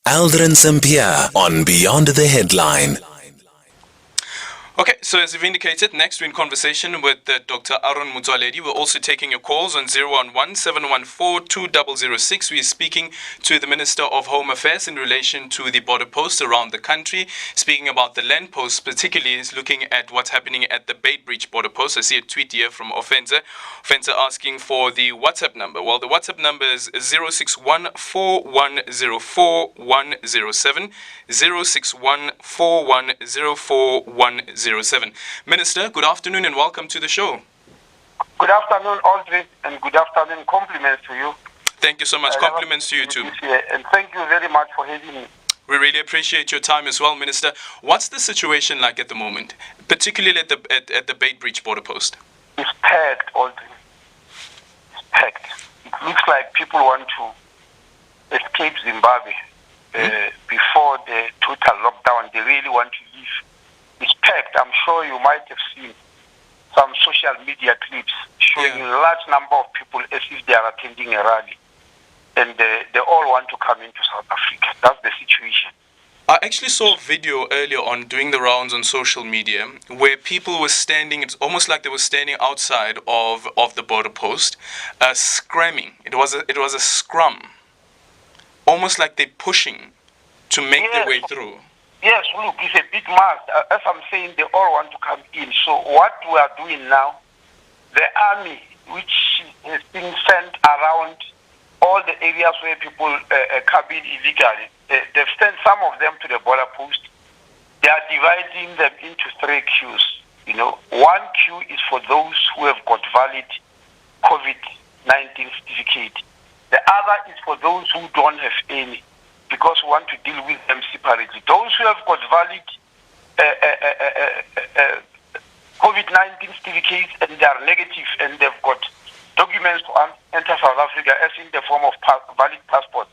Aldrin Sampear on Beyond the Headline. Okay, so as we've indicated, next we're in conversation with Dr. Aaron Motsoaledi. We're also taking your calls on 011-714-2006. We are speaking to the Minister of Home Affairs in relation to the border posts around the country. Speaking about the land posts, particularly is looking at what's happening at the BeitBridge Border post. I see a tweet here from Offenza asking for the WhatsApp number. Well, the WhatsApp number is 061-4104-107, 061-4104-107. Minister, good afternoon and welcome to the show. Good afternoon, Aldrin, and good afternoon. Compliments to you. Thank you so much. Compliments to you too. And thank you very much for having me. We really appreciate your time as well, Minister. What's the situation like at the moment, particularly at the BeitBridge border post? It's packed, Aldrin. It's packed. It looks like people want to escape Zimbabwe before the total lockdown. They really want to leave. It's packed. I'm sure you might have seen some social media clips showing a large number of people as if they are attending a rally. And they all want to come into South Africa. That's the situation. I actually saw a video earlier on doing the rounds on social media where people were standing, it's almost like they were standing outside of the border post, scramming. It was a scrum. Almost like they're pushing to make their way through. Yes, look, it's a big mass. As I'm saying, they all want to come in. So what we are doing now, the army, which has been sent around all the areas where people come in illegally, they've sent some of them to the border post. They are dividing them into three queues. You know, one queue is for those who have got valid COVID-19 certificate. The other is for those who don't have any, because we want to deal with them separately. Those who have got valid COVID-19 certificates and they are negative and they've got documents to enter South Africa as in the form of valid passports,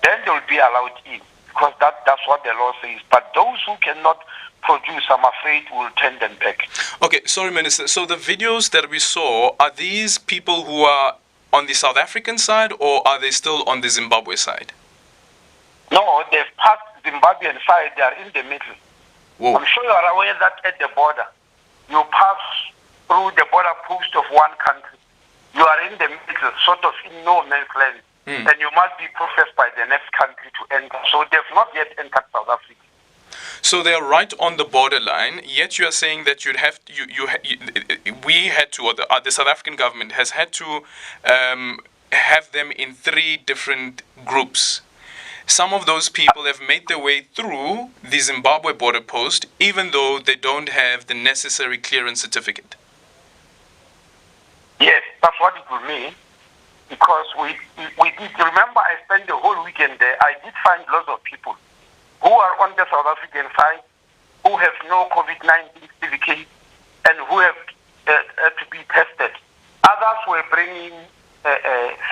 then they will be allowed in, because that's what the law says. But those who cannot produce, I'm afraid, will turn them back. Okay, sorry, Minister. So the videos that we saw, are these people who are on the South African side or are they still on the Zimbabwe side? No, they've passed Zimbabwean side. They are in the middle. Whoa. I'm sure you are aware that at the border, you pass through the border post of one country. You are in the middle, sort of in no man's land, and you must be processed by the next country to enter. So they've not yet entered South Africa. So they are right on the borderline. Yet you are saying that the South African government has had to have them in three different groups. Some of those people have made their way through the Zimbabwe border post, even though they don't have the necessary clearance certificate. Yes, that's what it will mean. Because we did, remember I spent the whole weekend there. I did find lots of people who are on the South African side, who have no COVID-19 certificate, and who have to be tested. Others were bringing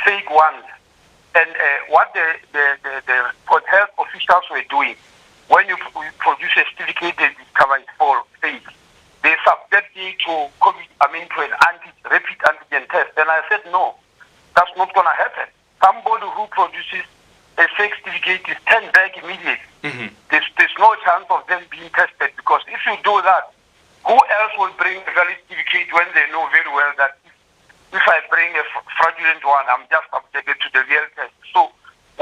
fake ones. And what the health officials were doing, when you produce a certificate that discover it's for fake, they subject you to to an rapid antigen test. And I said, no, that's not going to happen. Somebody who produces a fake certificate is turned back immediately. There's no chance of them being tested, because if you do that, who else will bring a valid certificate when they know very well that if I bring a fraudulent one, I'm just subjected to the real test. So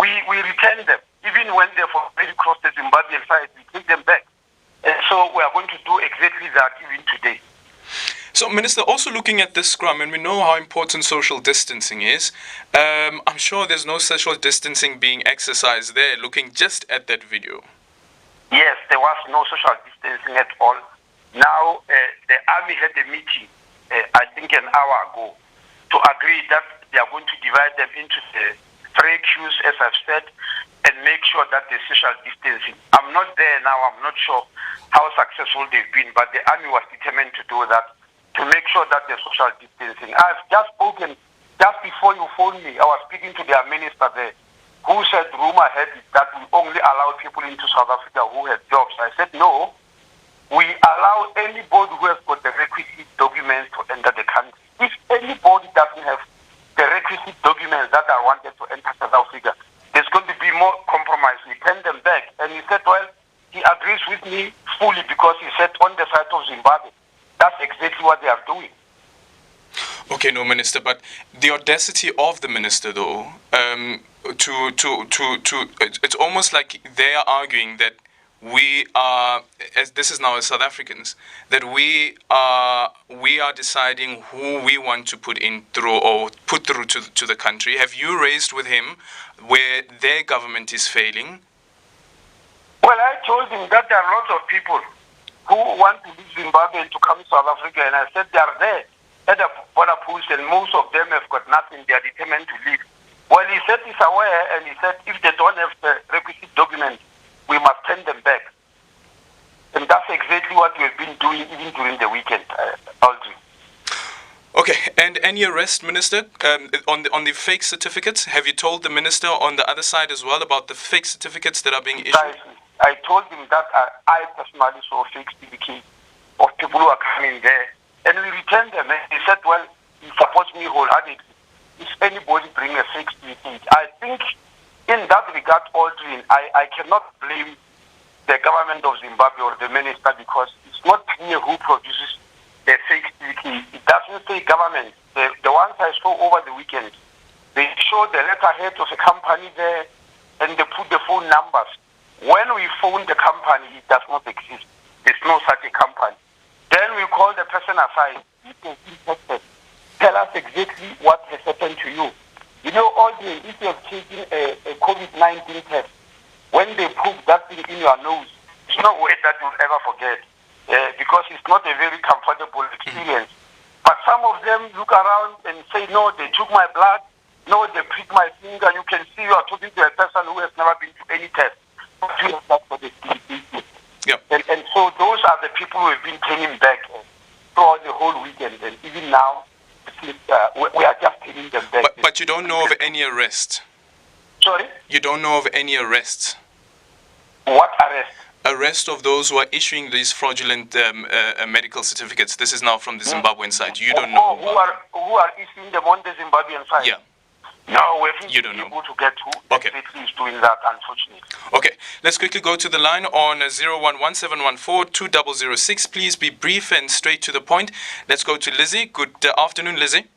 we return them. Even when they've already crossed the Zimbabwean side, we take them back. And so we are going to do exactly that even today. So, Minister, also looking at this scrum, and we know how important social distancing is, I'm sure there's no social distancing being exercised there, looking just at that video. Yes, there was no social distancing at all. Now, the army had a meeting, I think an hour ago, to agree that they are going to divide them into the three queues, as I've said, and make sure that there's social distancing. I'm not there now. I'm not sure how successful they've been, but the army was determined to do that, to make sure that there's social distancing. I've just spoken, just before you phoned me, I was speaking to their minister there, who said rumor had it that we only allow people into South Africa who have jobs. I said, no, we allow anybody who has got the requisite documents to enter the country. If anybody doesn't have the requisite documents that are wanted to enter South Africa, there's going to be more compromised. We send them back. And he said, well, he agrees with me fully because he said on the side of Zimbabwe. That's exactly what they are doing. Okay, no, Minister, but the audacity of the minister, though, it's almost like they are arguing that we are, as this is now as South Africans, that we are deciding who we want to put through to the country. Have you raised with him where their government is failing? Well, I told him that there are lots of people who want to leave Zimbabwe and to come to South Africa, and I said they are there at the border post, and most of them have got nothing. They are determined to leave. Well, he said he's aware, and he said if they don't have the requisite documents, we must send them back. And that's exactly what we have been doing even during the weekend, Aldrin. Okay, and any arrest, Minister, on the fake certificates? Have you told the minister on the other side as well about the fake certificates that are being issued? I told him that I personally saw fake certificates of people who are coming there, and we returned them. And he said, well, he supports me wholeheartedly. If anybody bring a fake certificate, I think in that regard, Aldrin, I cannot blame the government of Zimbabwe or the minister because it's not clear who produces the fake certificate. It doesn't say government. The ones I saw over the weekend, they show the letterhead of a company there and they put the phone numbers. When we phone the company, it does not exist. There's no such a company. Then we call the person aside. Tell us exactly what has happened to you. You know, Aldrin, if you have taken a COVID-19 test, when they put that thing in your nose, it's no way that you'll ever forget because it's not a very comfortable experience. But some of them look around and say, no, they took my blood, no, they pricked my finger. You can see you are talking to a person who has never been to any test. Yep. And so those are the people who have been turning back throughout the whole weekend. And even now, we are just turning them back. But you don't know of any arrests? Sorry? You don't know of any arrests? What arrest? Arrest of those who are issuing these fraudulent medical certificates. This is now from the Zimbabwean side. You don't know. Who are issuing them on the Zimbabwean side? Yeah. No, we haven't You don't been know. able to get who Okay. exactly is doing that, unfortunately. Okay, let's quickly go to the line on 011-714-2006. Please be brief and straight to the point. Let's go to Lizzie. Good afternoon, Lizzie.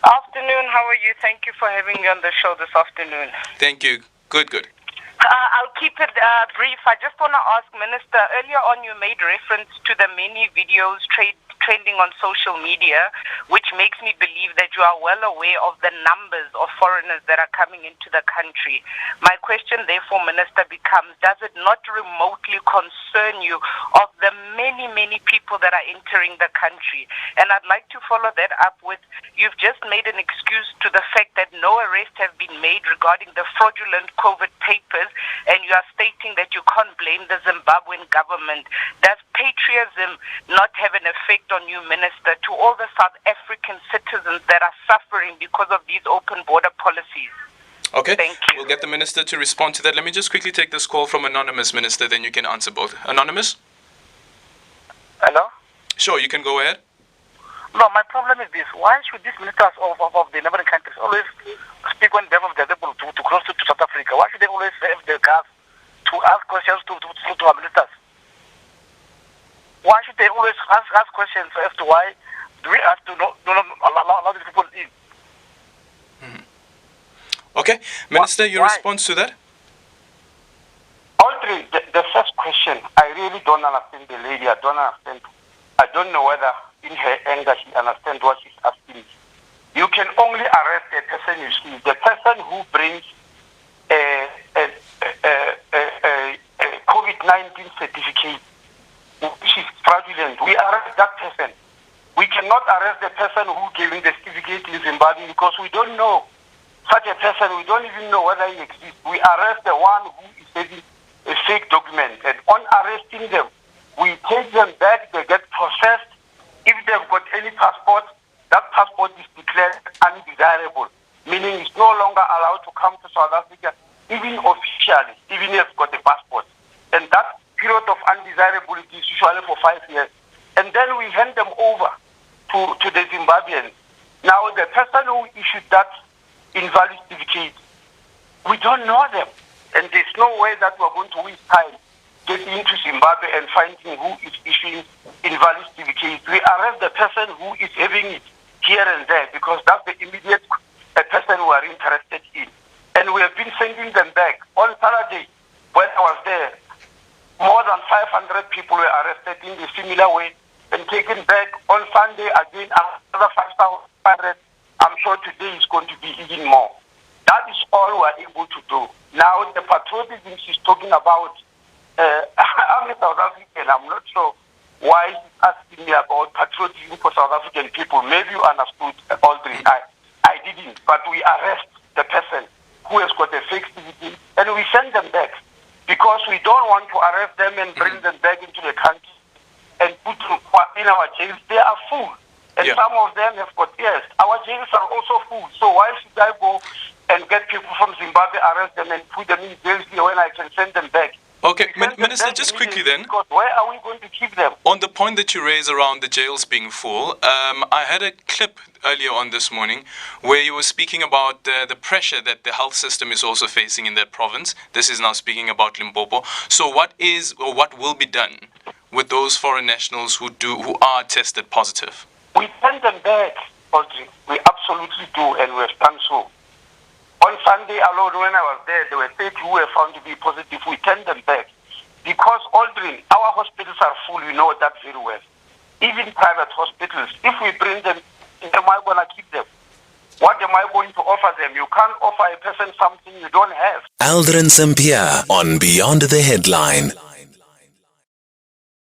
Afternoon, how are you? Thank you for having me on the show this afternoon. Thank you. Good. I'll keep it brief. I just want to ask, Minister, earlier on you made reference to the many videos trending on social media, which makes me believe that you are well aware of the numbers of foreigners that are coming into the country. My question, therefore, Minister, becomes, does it not remotely concern you of the many, many people that are entering the country? And I'd like to follow that up with, you've just made an excuse to the fact that no arrests have been made regarding the fraudulent COVID papers, and you are stating that you can't blame the Zimbabwean government. Does patriotism not have an effect on you, Minister, to all the South African citizens that are suffering because of these open border policies? Okay, Thank you. We'll get the Minister to respond to that. Let me just quickly take this call from Anonymous, Minister, then you can answer both. Anonymous? Hello? Sure, you can go ahead. No, my problem is this. Why should these ministers of the neighboring countries always speak when they're able to cross to South Africa? Why should they always have the guts to ask questions to our ministers? Why should they always ask questions as to why do we have to not allow these people in? Okay, Minister, your response to that? Aldrin, the first question, I really don't understand the lady. I don't understand. I don't know whether in her anger she understands what she's asking. You can only arrest a person you see. The person who brings a COVID-19 certificate, which is fraudulent, we arrest that person. We cannot arrest the person who giving the certificate in Zimbabwe because we don't know such a person. We don't even know whether he exists. We arrest the one who is taking a fake document, and on arresting them, we take them back. They get processed. If they've got any passport, that passport is declared undesirable, meaning it's no longer allowed to come to South Africa, even officially, even if they've got a passport. And that period of undesirability is usually for 5 years. And then we hand them over to the Zimbabweans. Now, the person who issued that invalid certificate, we don't know them. And there's no way that we're going to waste time getting into Zimbabwe and finding who is issuing invalid certificates. We arrest the person who is having it here and there because that's the immediate person we are interested in. And we have been sending them back. On Saturday, when I was there, more than 500 people were arrested in a similar way and taken back. On Sunday, again, another 5,500. I'm sure today is going to be even more. That is all we are able to do. Now, the patriotism she's talking about, I'm a South African. I'm not sure why she's asking me about patriotism for South African people. Maybe you understood, Aldrin. I didn't. But we arrest the person who has got a fake certificate and we send them back because we don't want to arrest them and bring them back into the country and put them in our jails. They are full. And some of them have got, yes, our jails are also full. So why should I go and get people from Zimbabwe, arrest them and put them in jails here when I can send them back? Okay, Minister, just quickly then. Because where are we going to keep them? On the point that you raise around the jails being full, I had a clip earlier on this morning where you were speaking about the pressure that the health system is also facing in that province. This is now speaking about Limpopo. So what is or what will be done with those foreign nationals who are tested positive? We send them back, Audrey. We absolutely do, and we have done so. On Sunday alone, when I was there, there were 30 who were found to be positive. We send them back. Because, Aldrin, our hospitals are full. We know that very well. Even private hospitals, if we bring them, am I going to keep them? What am I going to offer them? You can't offer a person something you don't have. Aldrin Sampear on Beyond the Headline.